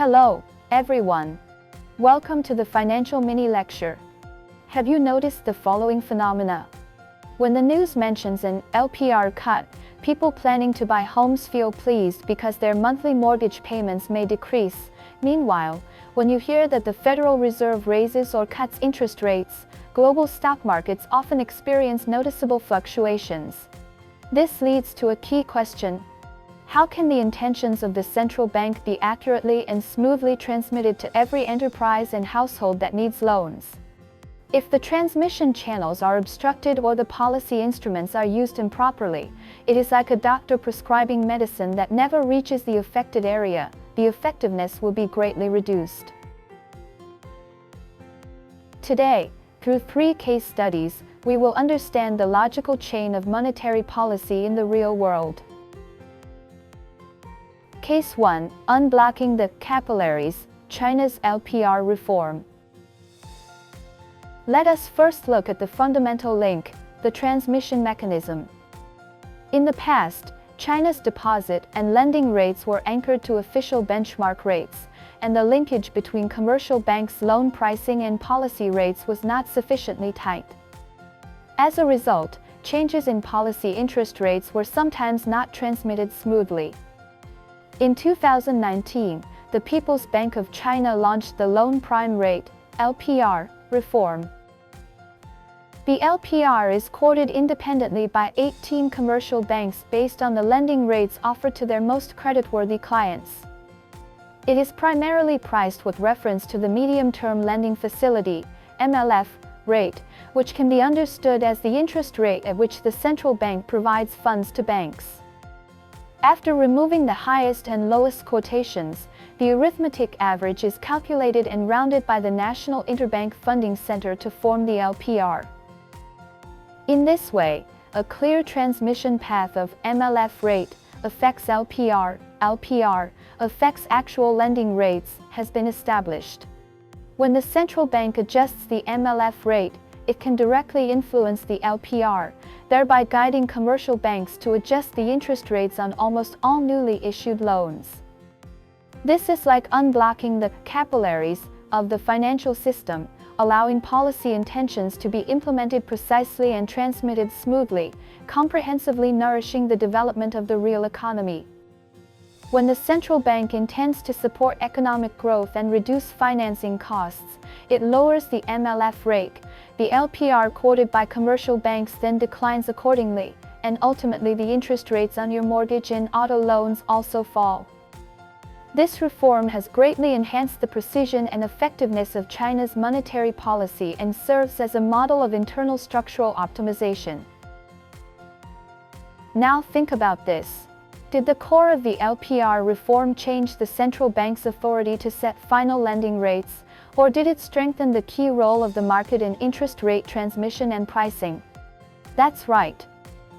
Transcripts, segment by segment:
Hello, everyone. Welcome to the Financial Mini Lecture. Have you noticed the following phenomena? When the news mentions an LPR cut, people planning to buy homes feel pleased because their monthly mortgage payments may decrease. Meanwhile, when you hear that the Federal Reserve raises or cuts interest rates, global stock markets often experience noticeable fluctuations. This leads to a key question. How can the intentions of the central bank be accurately and smoothly transmitted to every enterprise and household that needs loans? If the transmission channels are obstructed or the policy instruments are used improperly, it is like a doctor prescribing medicine that never reaches the affected area. The effectiveness will be greatly reduced. Today, through 3 case studies, we will understand the logical chain of monetary policy in the real world. Case 1. Unblocking the capillaries, China's LPR reform. Let us first look at the fundamental link, the transmission mechanism. In the past, China's deposit and lending rates were anchored to official benchmark rates, and the linkage between commercial banks' loan pricing and policy rates was not sufficiently tight. As a result, changes in policy interest rates were sometimes not transmitted smoothly. In 2019, the People's Bank of China launched the Loan Prime Rate (LPR) reform. The LPR is quoted independently by 18 commercial banks based on the lending rates offered to their most creditworthy clients. It is primarily priced with reference to the Medium-Term Lending Facility (MLF) rate, which can be understood as the interest rate at which the central bank provides funds to banks. After removing the highest and lowest quotations, the arithmetic average is calculated and rounded by the National Interbank Funding Center to form the LPR. In this way, a clear transmission path of MLF rate affects LPR affects actual lending rates has been established. When the central bank adjusts the MLF rate, it can directly influence the LPR, thereby guiding commercial banks to adjust the interest rates on almost all newly issued loans. This is like unblocking the capillaries of the financial system, allowing policy intentions to be implemented precisely and transmitted smoothly, comprehensively nourishing the development of the real economy. When the central bank intends to support economic growth and reduce financing costs, it lowers the MLF rate. The LPR quoted by commercial banks then declines accordingly, and ultimately the interest rates on your mortgage and auto loans also fall. This reform has greatly enhanced the precision and effectiveness of China's monetary policy and serves as a model of internal structural optimization. Now think about this. Did the core of the LPR reform change the central bank's authority to set final lending rates, or did it strengthen the key role of the market in interest rate transmission and pricing? That's right.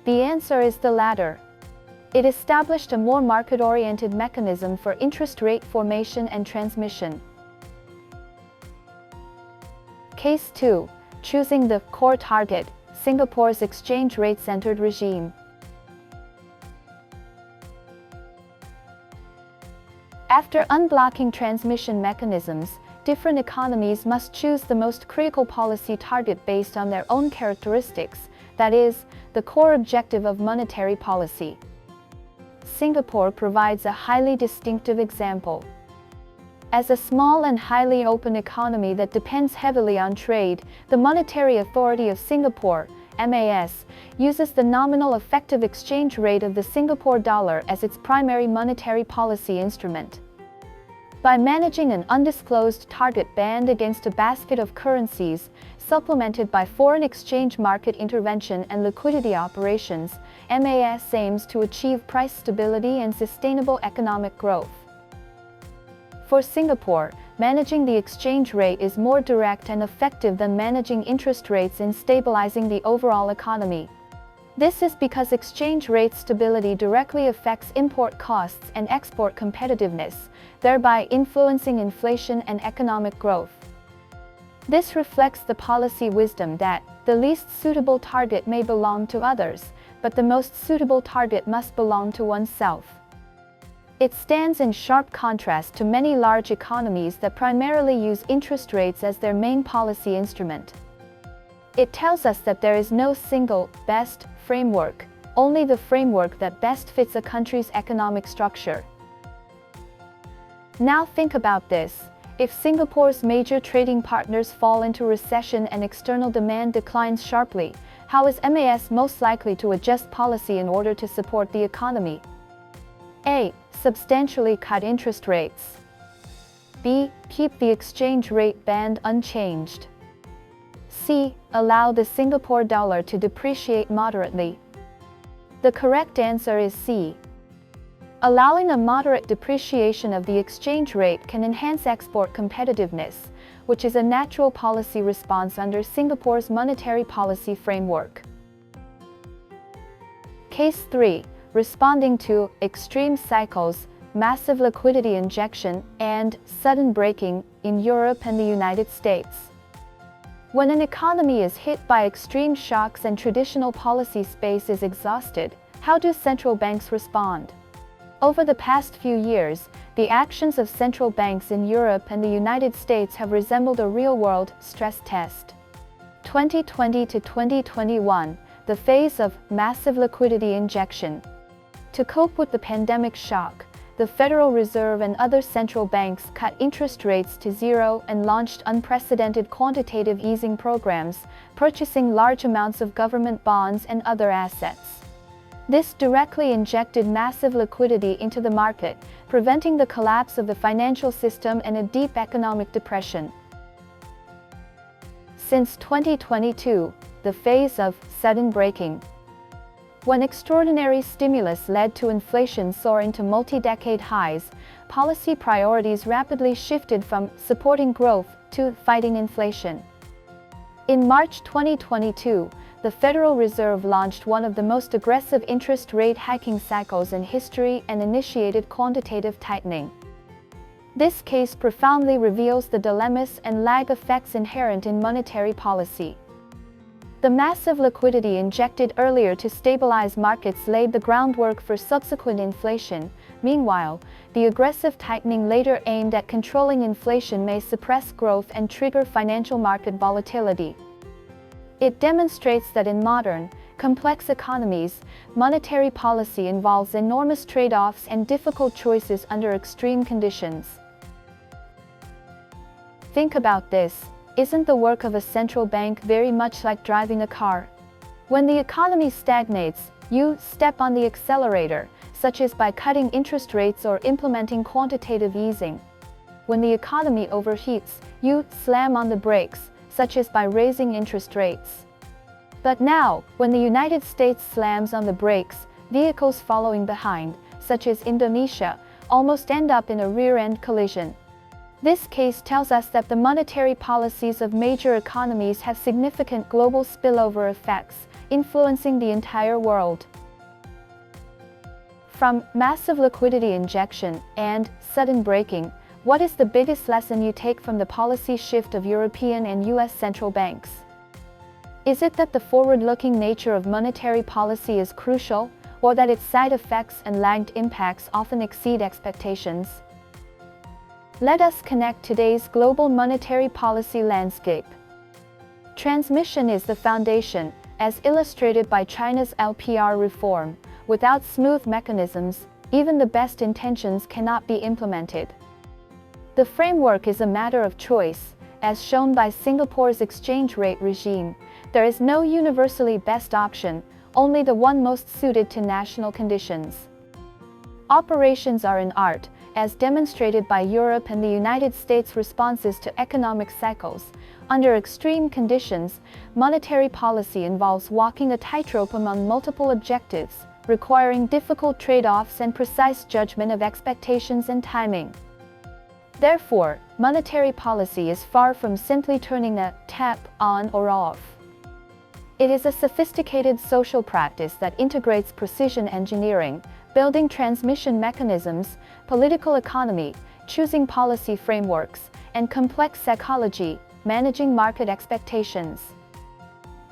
The answer is the latter. It established a more market-oriented mechanism for interest rate formation and transmission. Case 2. Choosing the core target, Singapore's exchange rate-centered regime. After unblocking transmission mechanisms, different economies must choose the most critical policy target based on their own characteristics, that is, the core objective of monetary policy. Singapore provides a highly distinctive example. As a small and highly open economy that depends heavily on trade, the Monetary Authority of Singapore, MAS, uses the nominal effective exchange rate of the Singapore dollar as its primary monetary policy instrument. By managing an undisclosed target band against a basket of currencies, supplemented by foreign exchange market intervention and liquidity operations, MAS aims to achieve price stability and sustainable economic growth. For Singapore, managing the exchange rate is more direct and effective than managing interest rates in stabilizing the overall economy. This is because exchange rate stability directly affects import costs and export competitiveness, thereby influencing inflation and economic growth. This reflects the policy wisdom that the least suitable target may belong to others, but the most suitable target must belong to oneself. It stands in sharp contrast to many large economies that primarily use interest rates as their main policy instrument. It tells us that there is no single, best framework, only the framework that best fits a country's economic structure. Now think about this. If Singapore's major trading partners fall into recession and external demand declines sharply, how is MAS most likely to adjust policy in order to support the economy? A. Substantially cut interest rates. B. Keep the exchange rate band unchanged. C. Allow the Singapore dollar to depreciate moderately. The correct answer is C. Allowing a moderate depreciation of the exchange rate can enhance export competitiveness, which is a natural policy response under Singapore's monetary policy framework. Case 3. Responding to extreme cycles, massive liquidity injection, and sudden breaking in Europe and the United States. When an economy is hit by extreme shocks and traditional policy space is exhausted, how do central banks respond? Over the past few years, the actions of central banks in Europe and the United States have resembled a real-world stress test. 2020 to 2021, the phase of massive liquidity injection. To cope with the pandemic shock, the Federal Reserve and other central banks cut interest rates to zero and launched unprecedented quantitative easing programs, purchasing large amounts of government bonds and other assets. This directly injected massive liquidity into the market, preventing the collapse of the financial system and a deep economic depression. Since 2022, the phase of sudden breaking. When extraordinary stimulus led to inflation soaring to multi-decade highs, policy priorities rapidly shifted from supporting growth to fighting inflation. In March 2022, the Federal Reserve launched one of the most aggressive interest rate hiking cycles in history and initiated quantitative tightening. This case profoundly reveals the dilemmas and lag effects inherent in monetary policy. The massive liquidity injected earlier to stabilize markets laid the groundwork for subsequent inflation. Meanwhile, the aggressive tightening later aimed at controlling inflation may suppress growth and trigger financial market volatility. It demonstrates that in modern, complex economies, monetary policy involves enormous trade-offs and difficult choices under extreme conditions. Think about this. Isn't the work of a central bank very much like driving a car? When the economy stagnates, you step on the accelerator, such as by cutting interest rates or implementing quantitative easing. When the economy overheats, you slam on the brakes, such as by raising interest rates. But now, when the United States slams on the brakes, vehicles following behind, such as Indonesia, almost end up in a rear-end collision. This case tells us that the monetary policies of major economies have significant global spillover effects, influencing the entire world. From massive liquidity injection and sudden breaking, what is the biggest lesson you take from the policy shift of European and US central banks? Is it that the forward-looking nature of monetary policy is crucial, or that its side effects and lagged impacts often exceed expectations? Let us connect today's global monetary policy landscape. Transmission is the foundation, as illustrated by China's LPR reform. Without smooth mechanisms, even the best intentions cannot be implemented. The framework is a matter of choice, as shown by Singapore's exchange rate regime. There is no universally best option, only the one most suited to national conditions. Operations are an art, as demonstrated by Europe and the United States' responses to economic cycles. Under extreme conditions, monetary policy involves walking a tightrope among multiple objectives, requiring difficult trade-offs and precise judgment of expectations and timing. Therefore, monetary policy is far from simply turning a tap on or off. It is a sophisticated social practice that integrates precision engineering, building transmission mechanisms, political economy, choosing policy frameworks, and complex psychology, managing market expectations.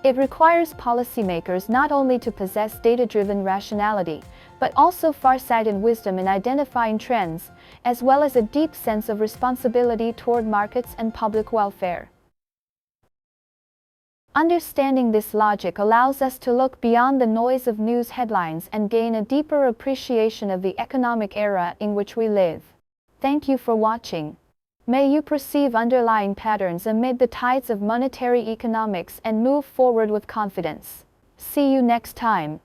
It requires policymakers not only to possess data-driven rationality, but also far-sighted wisdom in identifying trends, as well as a deep sense of responsibility toward markets and public welfare. Understanding this logic allows us to look beyond the noise of news headlines and gain a deeper appreciation of the economic era in which we live. Thank you for watching. May you perceive underlying patterns amid the tides of monetary economics and move forward with confidence. See you next time.